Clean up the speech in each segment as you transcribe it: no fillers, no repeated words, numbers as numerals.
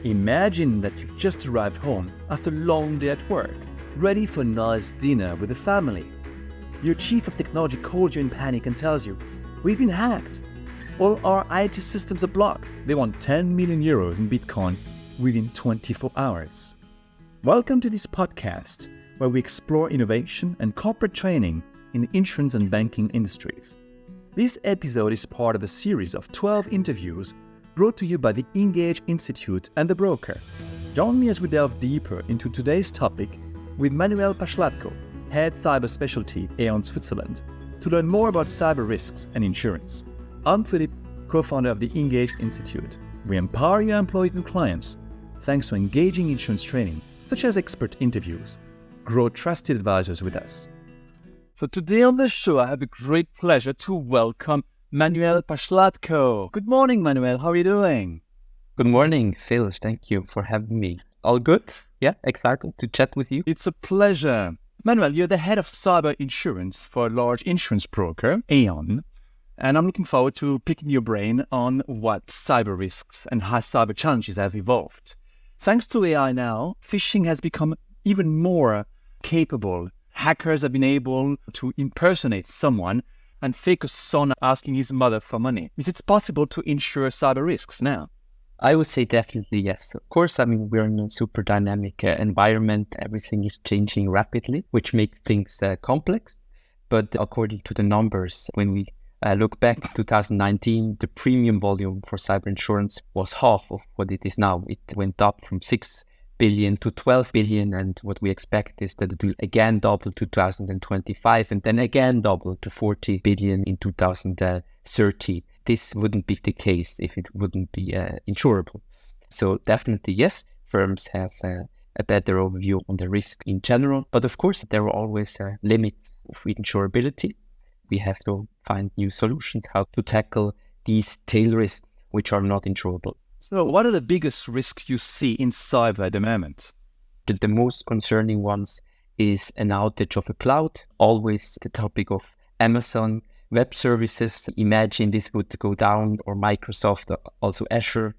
Imagine that you've just arrived home after a long day at work, ready for a nice dinner with the family. Your chief of technology calls you in panic and tells you, "We've been hacked. All our IT systems are blocked. They want 10 million euros in Bitcoin within 24 hours. Welcome to this podcast, where we explore innovation and corporate training in the insurance and banking industries. This episode is part of a series of 12 interviews brought to you by the Engage Institute and The Broker. Join me as we delve deeper into today's topic with Manuel Pachlatko, Head Cyber Specialty Aon Switzerland, to learn more about cyber risks and insurance. I'm Philip, co-founder of the Engage Institute. We empower your employees and clients thanks to engaging insurance training, such as expert interviews. Grow trusted advisors with us. So today on the show, I have a great pleasure to welcome Manuel Pachlatko. Good morning, Manuel. How are you doing? Good morning, Phil. Thank you for having me. All good? Yeah, excited to chat with you. It's a pleasure. Manuel, you're the head of cyber insurance for a large insurance broker, Aon. And I'm looking forward to picking your brain on what cyber risks and how cyber challenges have evolved. Thanks to AI now, phishing has become even more capable. Hackers have been able to impersonate someone and fake a son asking his mother for money. Is it possible to insure cyber risks now? I would say definitely yes. Of course, we're in a super dynamic environment. Everything is changing rapidly, which makes things complex. But according to the numbers, when we look back to 2019, the premium volume for cyber insurance was half of what it is now. It went up from 6 billion to 12 billion, and what we expect is that it will again double to 2025 and then again double to 40 billion in 2030. This wouldn't be the case if it wouldn't be insurable. So definitely yes, firms have a better overview on the risk in general, but of course there are always limits of insurability. We have to find new solutions how to tackle these tail risks which are not insurable. So what are the biggest risks you see in cyber at the moment? The most concerning ones is an outage of a cloud, always the topic of Amazon Web Services. Imagine this would go down, or Microsoft, also Azure.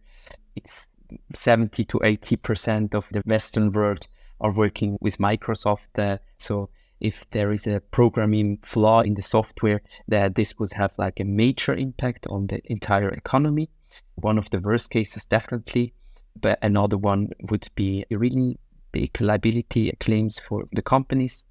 It's 70 to 80% of the Western world are working with Microsoft. So if there is a programming flaw in the software, that this would have like a major impact on the entire economy. One of the worst cases, definitely, but another one would be a really big liability claims for the companies.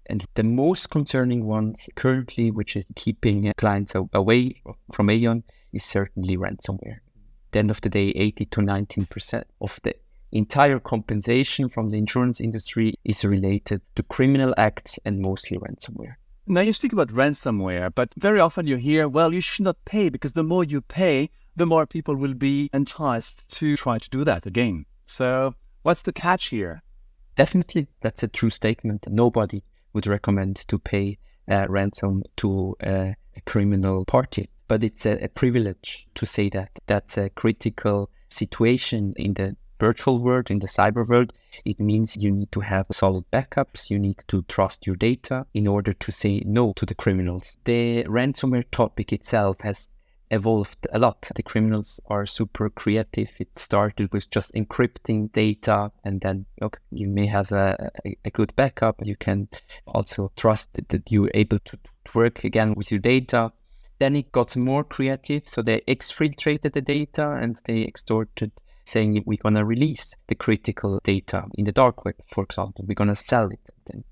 And the most concerning one currently, which is keeping clients away from Aon, is certainly ransomware. At the end of the day, 80 to 19% of the entire compensation from the insurance industry is related to criminal acts and mostly ransomware. Now you speak about ransomware, but very often you hear, well, you should not pay because the more you pay, the more people will be enticed to try to do that again. So what's the catch here? Definitely, that's a true statement. Nobody would recommend to pay ransom to a criminal party. But it's a privilege to say that. That's a critical situation in the virtual world, in the cyber world. It means you need to have solid backups. You need to trust your data in order to say no to the criminals. The ransomware topic itself has evolved a lot. The criminals are super creative. It started with just encrypting data, and then you may have a good backup. You can also trust that you're able to work again with your data. Then it got more creative, so they exfiltrated the data and they extorted, saying we're going to release the critical data in the dark web, for example. We're going to sell it. Then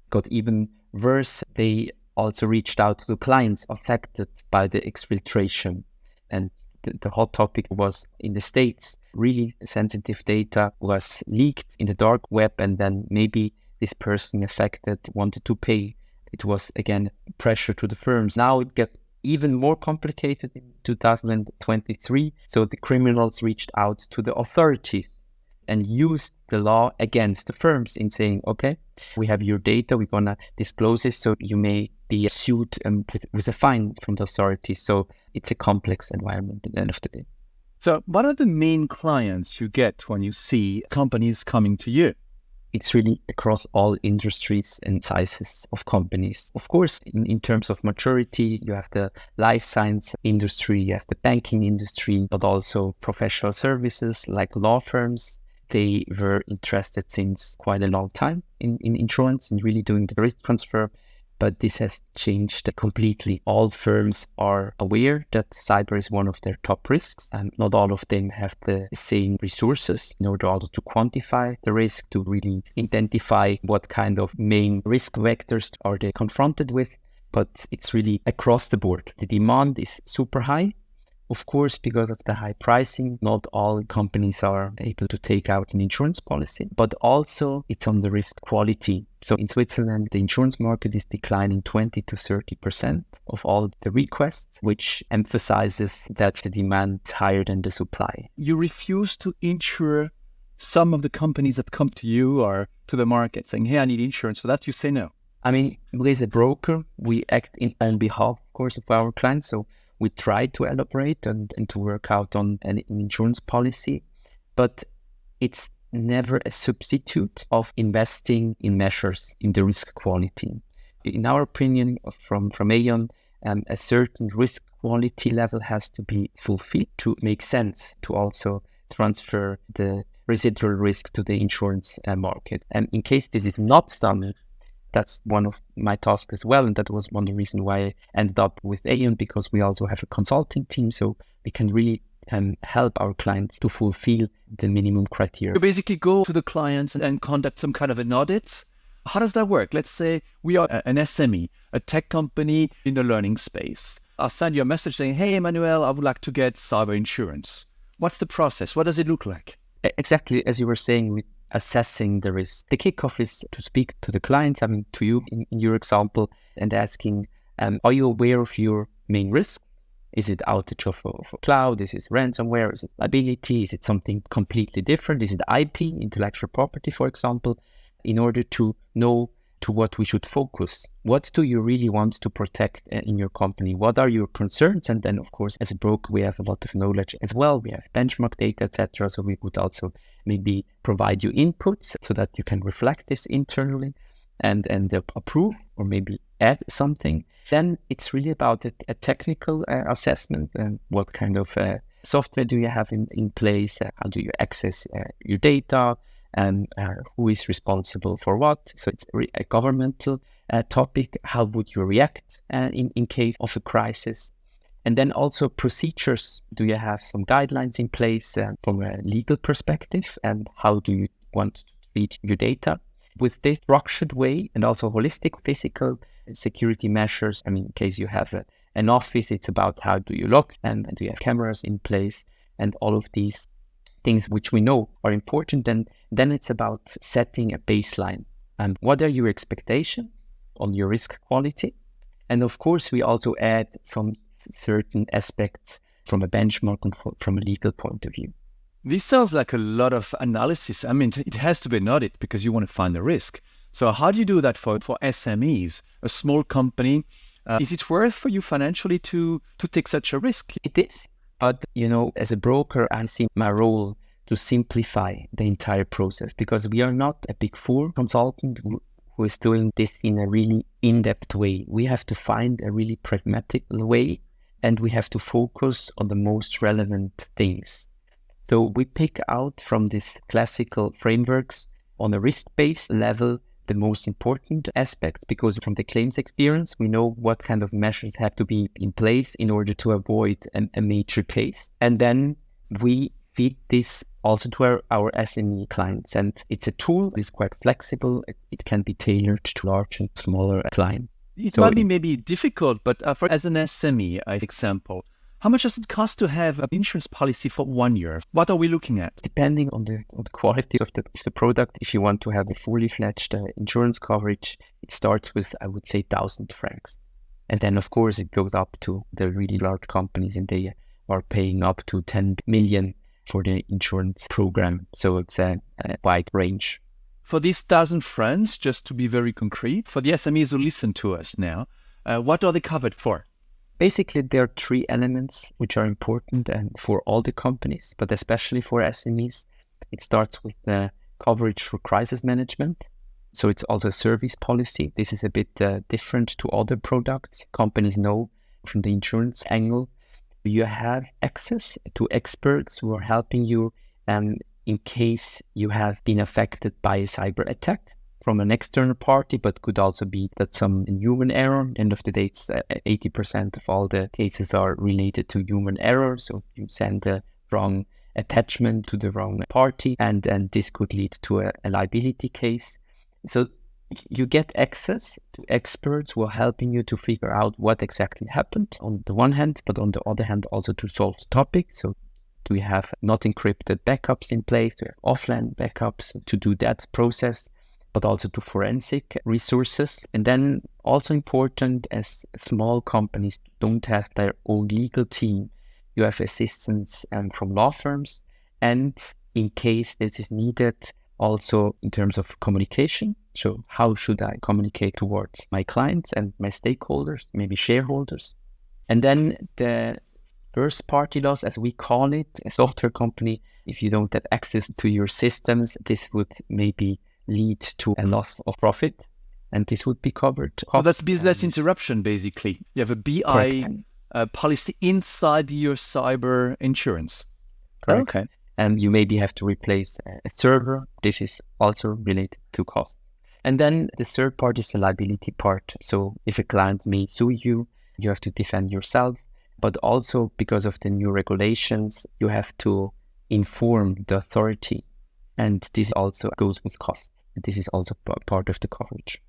got even worse. They also reached out to clients affected by the exfiltration. And the hot topic was in the States, really sensitive data was leaked in the dark web, and then maybe this person affected wanted to pay. It was, again, pressure to the firms. Now it gets even more complicated in 2023. So the criminals reached out to the authorities and used the law against the firms in saying, okay, we have your data, we're going to disclose it, so you may be sued with a fine from the authorities. So it's a complex environment at the end of the day. So what are the main clients you get when you see companies coming to you? it's really across all industries and sizes of companies. Of course, in terms of maturity, you have the life science industry, you have the banking industry, but also professional services like law firms. They were interested since quite a long time in insurance and really doing the risk transfer. But this has changed completely. All firms are aware that cyber is one of their top risks, and not all of them have the same resources in order also to quantify the risk, to really identify what kind of main risk vectors are they confronted with. But it's really across the board. The demand is super high. Of course, because of the high pricing, not all companies are able to take out an insurance policy, but also it's on the risk quality. So in Switzerland, the insurance market is declining 20 to 30% of all the requests, which emphasizes that the demand is higher than the supply. You refuse to insure some of the companies that come to you or to the market saying, hey, I need insurance. For that, you say no. I mean, as a broker, we act on behalf, of course, of our clients. So we try to elaborate and to work out on an insurance policy, but it's never a substitute of investing in measures in the risk quality. In our opinion, from Aon, a certain risk quality level has to be fulfilled to make sense to also transfer the residual risk to the insurance market. And in case this is not done, that's one of my tasks as well. And that was one of the reasons why I ended up with Aon, because we also have a consulting team. So we can really help our clients to fulfill the minimum criteria. You basically go to the clients and conduct some kind of an audit. How does that work? Let's say we are an SME, a tech company in the learning space. I'll send you a message saying, hey, Emmanuel, I would like to get cyber insurance. What's the process? What does it look like? Exactly as you were saying, with assessing the risk. The kickoff is to speak to the clients, I mean, to you in your example, and asking, are you aware of your main risks? Is it outage of a cloud? Is it ransomware? Is it liability? Is it something completely different? Is it IP, intellectual property, for example, in order to know to what we should focus? What do you really want to protect in your company? What are your concerns? And then, of course, as a broker, we have a lot of knowledge as well. We have benchmark data, etc. So we would also maybe provide you inputs so that you can reflect this internally and approve or maybe add something. Then it's really about a technical assessment. What kind of software do you have in place? How do you access your data? And who is responsible for what? So it's a governmental topic. How would you react in case of a crisis? And then also procedures. Do you have some guidelines in place from a legal perspective? And how do you want to treat your data? With this structured way and also holistic physical security measures. I mean, in case you have an office, it's about how do you lock and do you have cameras in place and all of these things which we know are important. And then it's about setting a baseline. And what are your expectations on your risk quality? And of course, we also add some certain aspects from a benchmark and from a legal point of view. This sounds like a lot of analysis. I mean, it has to be an audit because you want to find the risk. So how do you do that for SMEs, a small company? Is it worth for you financially to take such a risk? It is. But, as a broker, I see my role to simplify the entire process, because we are not a big four consultant who is doing this in a really in-depth way. We have to find a really pragmatic way, and we have to focus on the most relevant things. So we pick out from these classical frameworks on a risk-based level the most important aspects, because from the claims experience, we know what kind of measures have to be in place in order to avoid a major case. And then we feed this also to our SME clients. And it's a tool that is quite flexible. It can be tailored to large and smaller clients. It might be maybe difficult, but as an SME, example, how much does it cost to have an insurance policy for 1 year? What are we looking at? Depending on the quality of the product, if you want to have a fully fledged insurance coverage, it starts with, I would say, 1,000 francs. And then, of course, it goes up to the really large companies, and they are paying up to 10 million for the insurance program. So it's a wide range. For these 1,000 francs, just to be very concrete, for the SMEs who listen to us now, what are they covered for? Basically, there are three elements which are important and for all the companies, but especially for SMEs. It starts with the coverage for crisis management. So it's also a service policy. This is a bit different to other products. Companies know from the insurance angle, you have access to experts who are helping you in case you have been affected by a cyber attack from an external party, but could also be that some human error. At the end of the day, it's 80% of all the cases are related to human error. So you send the wrong attachment to the wrong party, and this could lead to a liability case. So you get access to experts who are helping you to figure out what exactly happened on the one hand, but on the other hand, also to solve the topic. So do we have not encrypted backups in place? Do we have offline backups to do that process, but also to forensic resources? And then also important, as small companies don't have their own legal team, you have assistance from law firms. And in case this is needed, also in terms of communication. So how should I communicate towards my clients and my stakeholders, maybe shareholders? And then the first party loss, as we call it, a software company, if you don't have access to your systems, this would maybe lead to a loss of profit, and this would be covered. Well, that's business interruption, basically. You have a BI policy inside your cyber insurance. Correct. Okay. And you maybe have to replace a server. This is also related to cost. And then the third part is the liability part. So if a client may sue you, you have to defend yourself. But also because of the new regulations, you have to inform the authority. And this also goes with cost. This is also part of the coverage.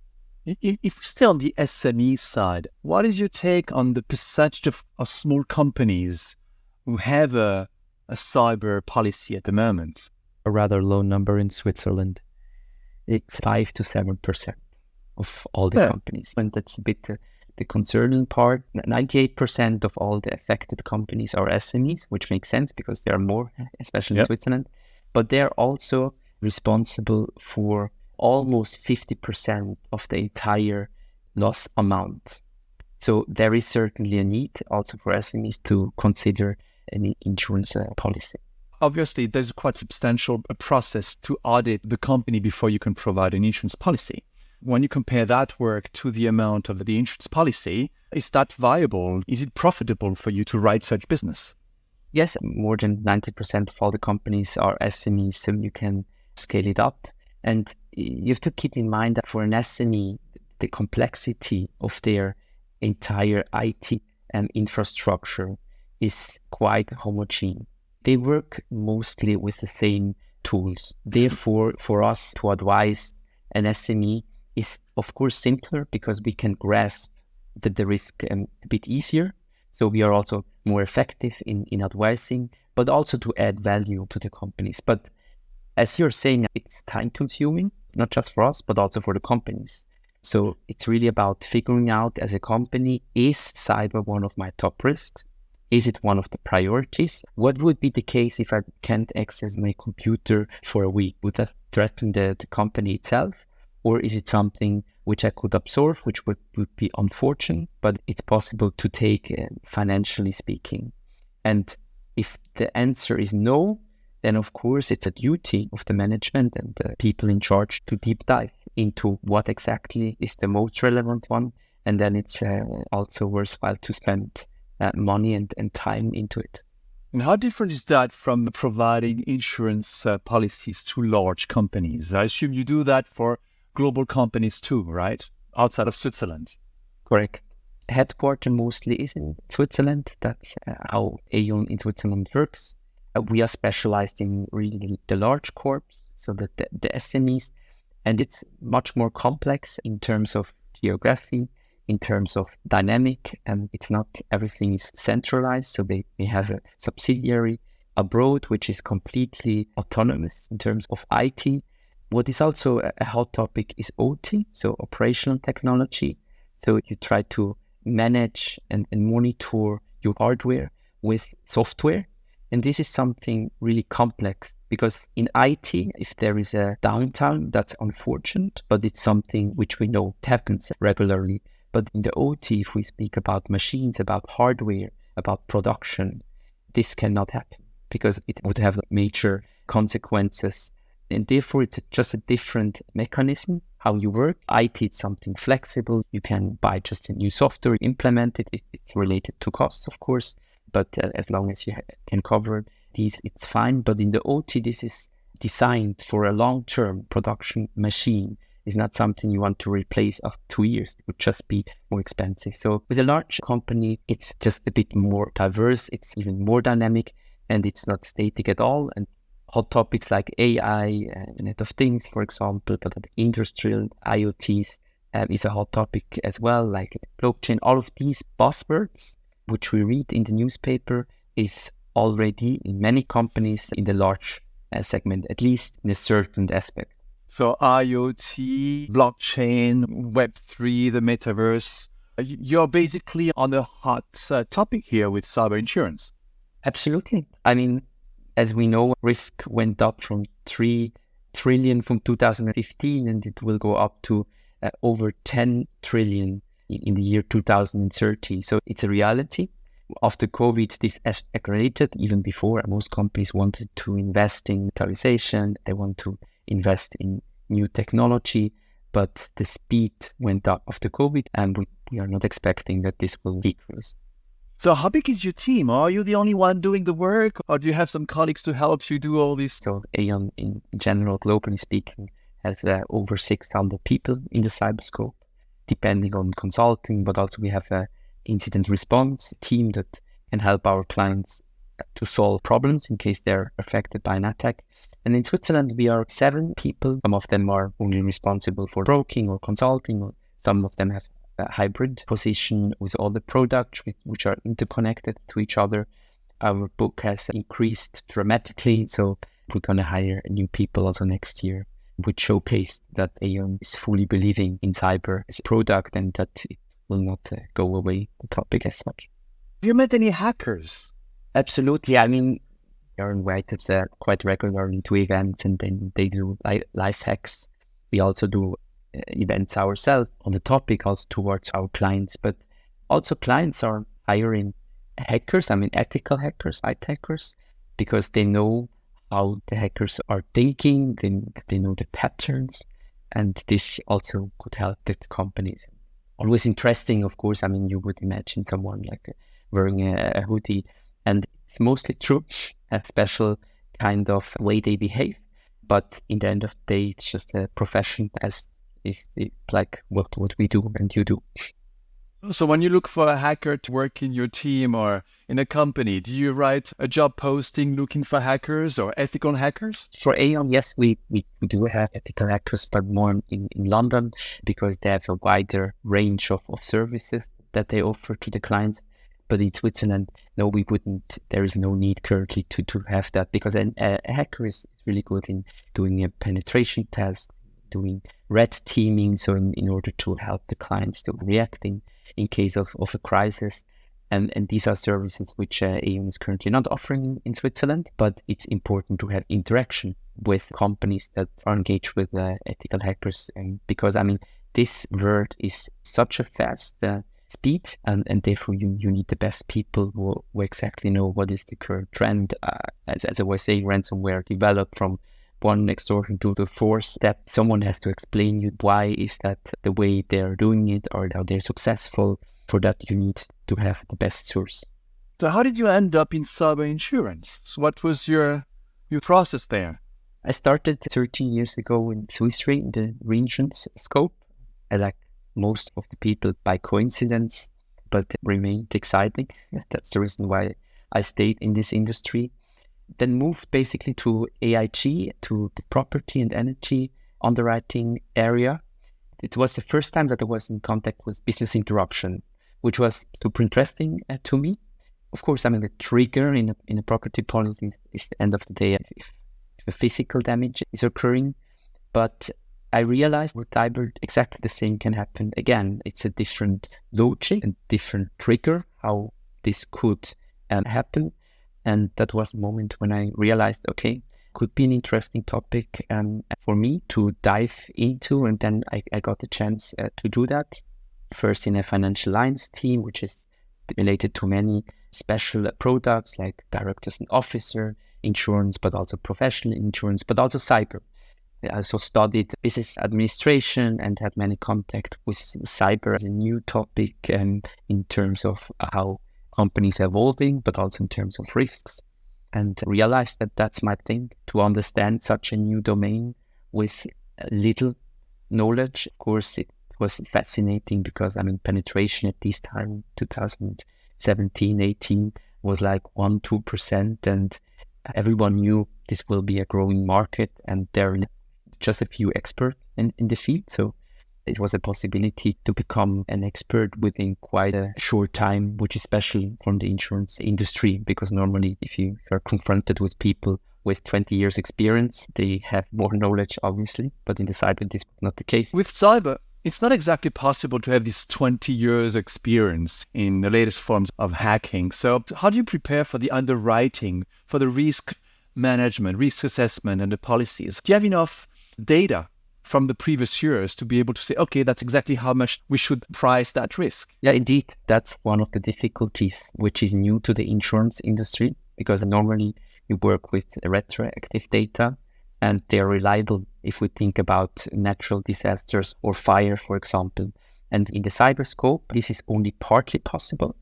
If we stay on the SME side, what is your take on the percentage of small companies who have a cyber policy at the moment? A rather low number in Switzerland. It's 5 to 7% of all the companies. And that's a bit the concerning part. 98% of all the affected companies are SMEs, which makes sense because there are more, especially in Switzerland. But they're also responsible for almost 50% of the entire loss amount. So there is certainly a need also for SMEs to consider an insurance policy. Obviously, there's a quite substantial process to audit the company before you can provide an insurance policy. When you compare that work to the amount of the insurance policy, is that viable? Is it profitable for you to write such business? Yes, more than 90% of all the companies are SMEs, so you can scale it up. And you have to keep in mind that for an SME, the complexity of their entire IT and infrastructure is quite homogeneous. They work mostly with the same tools. Therefore, for us to advise an SME is, of course, simpler because we can grasp the risk a bit easier. So we are also more effective in advising, but also to add value to the companies. But as you're saying, it's time consuming, not just for us, but also for the companies. So it's really about figuring out as a company, is cyber one of my top risks? Is it one of the priorities? What would be the case if I can't access my computer for a week? Would that threaten the company itself? Or is it something which I could absorb, which would be unfortunate, but it's possible to take financially speaking? And if the answer is no, then of course it's a duty of the management and the people in charge to deep dive into what exactly is the most relevant one. And then it's also worthwhile to spend money and time into it. And how different is that from providing insurance policies to large companies? I assume you do that for global companies too, right? Outside of Switzerland. Correct. Headquarters mostly is in Switzerland. That's how Aon in Switzerland works. We are specialized in really the large corps, so that the SMEs, and it's much more complex in terms of geography, in terms of dynamic, and it's not everything is centralized. So they have a subsidiary abroad, which is completely autonomous in terms of IT. What is also a hot topic is OT, so operational technology. So you try to manage and monitor your hardware with software. And this is something really complex because in IT, if there is a downtime, that's unfortunate, but it's something which we know happens regularly. But in the OT, if we speak about machines, about hardware, about production, this cannot happen because it would have major consequences And therefore, it's just a different mechanism how you work. IT is something flexible. You can buy just a new software, implement it. It's related to costs, of course, but as long as you can cover these, it's fine. But in the OT, this is designed for a long-term production machine. It's not something you want to replace after 2 years. It would just be more expensive. So with a large company, it's just a bit more diverse. It's even more dynamic, and it's not static at all. And hot topics like AI, Internet of Things, for example, but industrial IoTs is a hot topic as well, like blockchain. All of these buzzwords, which we read in the newspaper, is already in many companies in the large segment, at least in a certain aspect. So IoT, blockchain, Web3, the metaverse, you're basically on a hot topic here with cyber insurance. Absolutely. I mean, as we know, risk went up from 3 trillion from 2015, and it will go up to over 10 trillion in the year 2030. So it's a reality. After COVID, this accelerated. Even before, most companies wanted to invest in digitalization. They want to invest in new technology, but the speed went up after COVID, and we are not expecting that this will decrease. So how big is your team? Are you the only one doing the work, or do you have some colleagues to help you do all this? So Aon, in general, globally speaking, has over 600 people in the cyber scope, depending on consulting, but also we have a incident response team that can help our clients to solve problems in case they're affected by an attack. And in Switzerland, we are 7 people. Some of them are only responsible for broking or consulting, or some of them have a hybrid position with all the products which are interconnected to each other. Our book has increased dramatically, so we're going to hire new people also next year, which showcased that Aon is fully believing in cyber as a product and that it will not go away, the topic as such. Have you met any hackers? Absolutely. I mean, we are invited quite regularly to events, and then they do live hacks. We also do events ourselves on the topic, also towards our clients, but also clients are hiring hackers, I mean ethical hackers, IT hackers, because they know how the hackers are thinking, they know the patterns, and this also could help the companies. Always interesting, of course. I mean, you would imagine someone like wearing a hoodie, and it's mostly true, a special kind of way they behave, but in the end of the day, it's just a profession as is like what we do and you do. So when you look for a hacker to work in your team or in a company, do you write a job posting looking for hackers or ethical hackers? For Aon, yes, we do have ethical hackers, but more in London, because they have a wider range of services that they offer to the clients. But in Switzerland, no, we wouldn't. There is no need currently to have that, because a hacker is really good in doing a penetration test, doing red teaming, so in order to help the clients to reacting in case of a crisis. And these are services which Aon is currently not offering in Switzerland, but it's important to have interaction with companies that are engaged with ethical hackers. And because, I mean, this world is such a fast speed, and therefore you need the best people who exactly know what is the current trend. As I was saying, ransomware developed from one extortion to the fourth step. Someone has to explain you why is that the way they're doing it or how they're successful. For that, you need to have the best source. So how did you end up in cyber insurance? So what was your process there? I started 13 years ago in Swiss Re in the reinsurance scope. I like most of the people by coincidence, but it remained exciting. That's the reason why I stayed in this industry. Then moved basically to AIG, to the property and energy underwriting area. It was the first time that I was in contact with business interruption, which was super interesting to me. Of course, I mean, the trigger in a property policy is the end of the day if a physical damage is occurring. But I realized with cyber, exactly the same can happen again. It's a different logic and different trigger, how this could happen. And that was the moment when I realized, okay, could be an interesting topic for me to dive into. And then I got the chance to do that. First in a financial lines team, which is related to many special products like directors and officer insurance, but also professional insurance, but also cyber. I also studied business administration and had many contact with cyber as a new topic in terms of how companies are evolving, but also in terms of risks. And realized that that's my thing, to understand such a new domain with little knowledge. Of course, it was fascinating because, penetration at this time, 2017, 18, was like 1-2%. And everyone knew this will be a growing market. And there are just a few experts in the field. So it was a possibility to become an expert within quite a short time, which is special from the insurance industry, because normally if you are confronted with people with 20 years experience, they have more knowledge, obviously, but in the cyber, this was not the case. With cyber, it's not exactly possible to have this 20 years experience in the latest forms of hacking. So how do you prepare for the underwriting, for the risk management, risk assessment, and the policies? Do you have enough data from the previous years to be able to say, okay, that's exactly how much we should price that risk? Yeah, indeed. That's one of the difficulties, which is new to the insurance industry, because normally you work with retroactive data and they're reliable if we think about natural disasters or fire, for example. And in the cyber scope, this is only partly possible.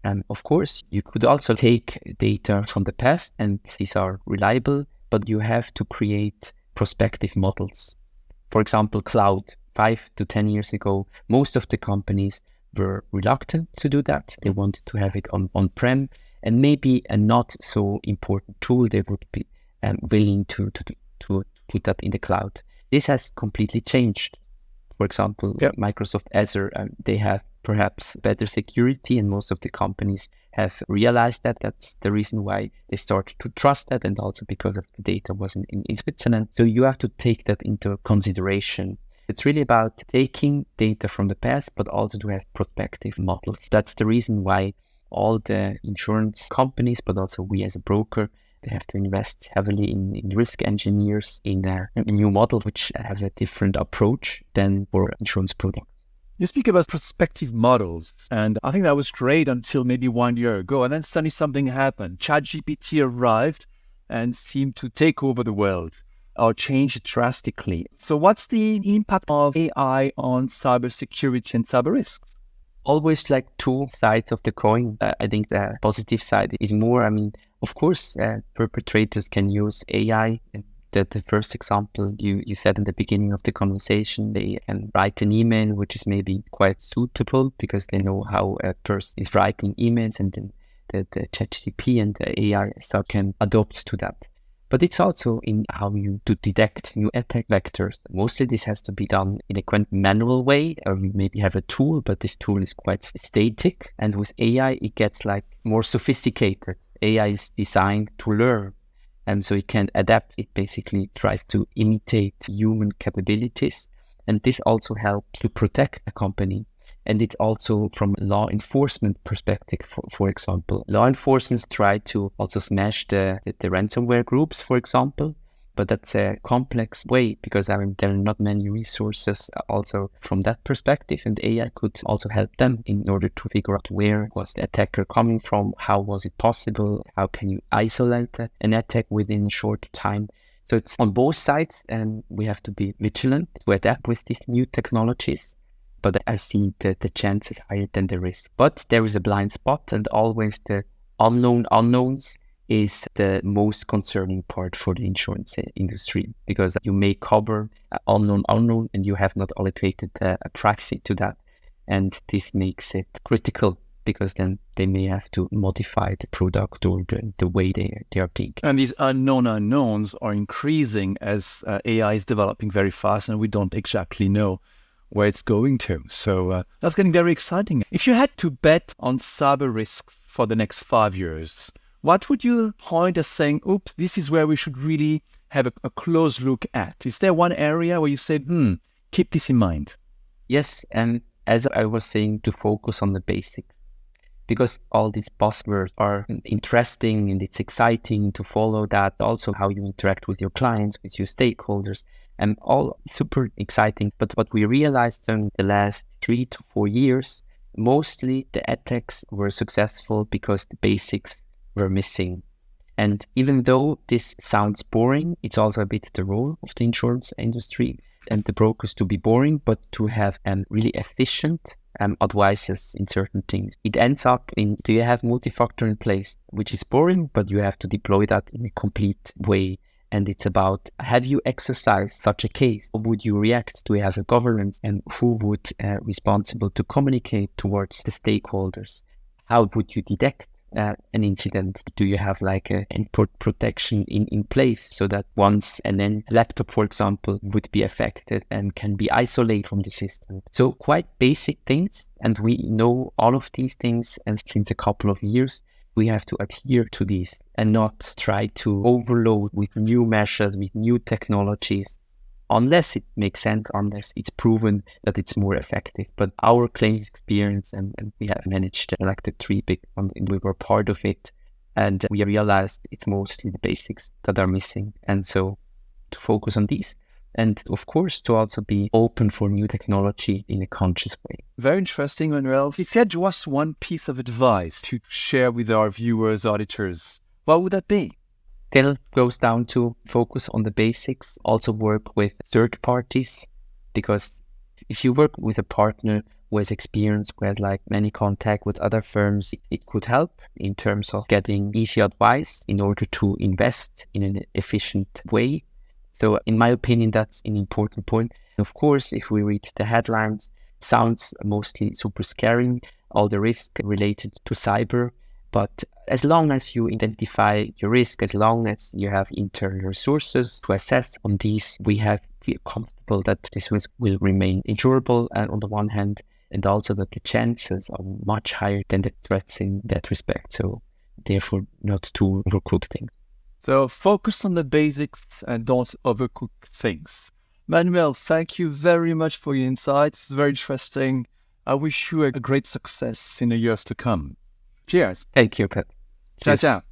And of course, you could also take data from the past and these are reliable, but you have to create prospective models. For example, cloud, 5 to 10 years ago, most of the companies were reluctant to do that. They wanted to have it on-prem, and maybe a not so important tool they would be willing to put that in the cloud. This has completely changed. For example, Microsoft Azure, they have perhaps better security, and most of the companies have realized that. That's the reason why they started to trust that, and also because of the data was in Switzerland. So you have to take that into consideration. It's really about taking data from the past, but also to have prospective models. That's the reason why all the insurance companies, but also we as a broker, they have to invest heavily in risk engineers, in new models which have a different approach than for insurance products. You speak about prospective models, and I think that was great until maybe 1 year ago, and then suddenly something happened. ChatGPT arrived and seemed to take over the world or change it drastically. So what's the impact of AI on cybersecurity and cyber risks? Always like two sides of the coin. I think the positive side is more, of course, perpetrators can use AI. The first example you said in the beginning of the conversation, they can write an email, which is maybe quite suitable because they know how a person is writing emails, and then the ChatGPT and the AI stuff can adopt to that. But it's also in how you to detect new attack vectors. Mostly this has to be done in a quite manual way, or you maybe have a tool, but this tool is quite static. And with AI, it gets like more sophisticated. AI is designed to learn. And so it can adapt. It basically tries to imitate human capabilities. And this also helps to protect a company. And it's also from law enforcement perspective, for example. Law enforcement try to also smash the ransomware groups, for example. But that's a complex way because there are not many resources also from that perspective. And AI could also help them in order to figure out where was the attacker coming from, how was it possible, how can you isolate an attack within a short time. So it's on both sides, and we have to be vigilant to adapt with these new technologies. But I see that the chance is higher than the risk. But there is a blind spot, and always the unknown unknowns is the most concerning part for the insurance industry, because you may cover unknown and you have not allocated a pricing to that. And this makes it critical, because then they may have to modify the product or the way they are being. And these unknown unknowns are increasing as AI is developing very fast, and we don't exactly know where it's going to. So that's getting very exciting. If you had to bet on cyber risks for the next 5 years, what would you point as saying, oops, this is where we should really have a close look at? Is there one area where you said, keep this in mind? Yes, and as I was saying, to focus on the basics. Because all these buzzwords are interesting and it's exciting to follow that. Also how you interact with your clients, with your stakeholders, and all super exciting. But what we realized in the last 3 to 4 years, mostly the attacks were successful because the basics were missing. And even though this sounds boring, it's also a bit the role of the insurance industry and the brokers to be boring, but to have really efficient advices in certain things. It ends up in, do you have multi-factor in place, which is boring, but you have to deploy that in a complete way. And it's about, have you exercised such a case? How would you react? Do we have a governance? And who would responsible to communicate towards the stakeholders? How would you detect an incident? Do you have like a input protection in place so that once a laptop, for example, would be affected and can be isolated from the system? So quite basic things. And we know all of these things. And since a couple of years, we have to adhere to these and not try to overload with new measures, with new technologies, unless it makes sense, unless it's proven that it's more effective. But our claims experience, and we have managed to select the 3 big ones, and we were part of it. And we realized it's mostly the basics that are missing. And so to focus on these. And of course, to also be open for new technology in a conscious way. Very interesting, Manuel. If you had just one piece of advice to share with our viewers, auditors, what would that be? Still goes down to focus on the basics, also work with third parties, because if you work with a partner who has experience, who has like many contact with other firms, it could help in terms of getting easy advice in order to invest in an efficient way. So in my opinion, that's an important point. Of course, if we read the headlines, sounds mostly super scary, all the risk related to cyber. But as long as you identify your risk, as long as you have internal resources to assess on these, we have to be comfortable that this risk will remain insurable on the one hand, and also that the chances are much higher than the threats in that respect. So therefore, not to overcook things. So focus on the basics and don't overcook things. Manuel, thank you very much for your insights. It's very interesting. I wish you a great success in the years to come. Cheers. Thank you, Pat. Ciao, ciao.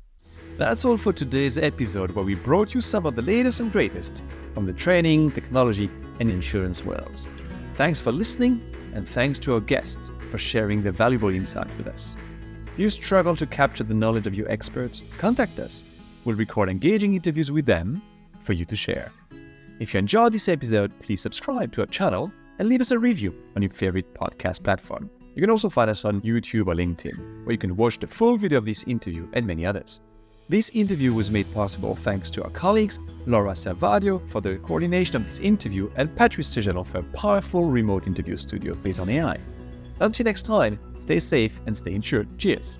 That's all for today's episode, where we brought you some of the latest and greatest from the training, technology, and insurance worlds. Thanks for listening, and thanks to our guests for sharing their valuable insight with us. If you struggle to capture the knowledge of your experts, contact us. We'll record engaging interviews with them for you to share. If you enjoyed this episode, please subscribe to our channel and leave us a review on your favorite podcast platform. You can also find us on YouTube or LinkedIn, where you can watch the full video of this interview and many others. This interview was made possible thanks to our colleagues Laura Servadio for the coordination of this interview and Patrice Sejanov for a powerful remote interview studio based on AI. Until next time, stay safe and stay insured. Cheers!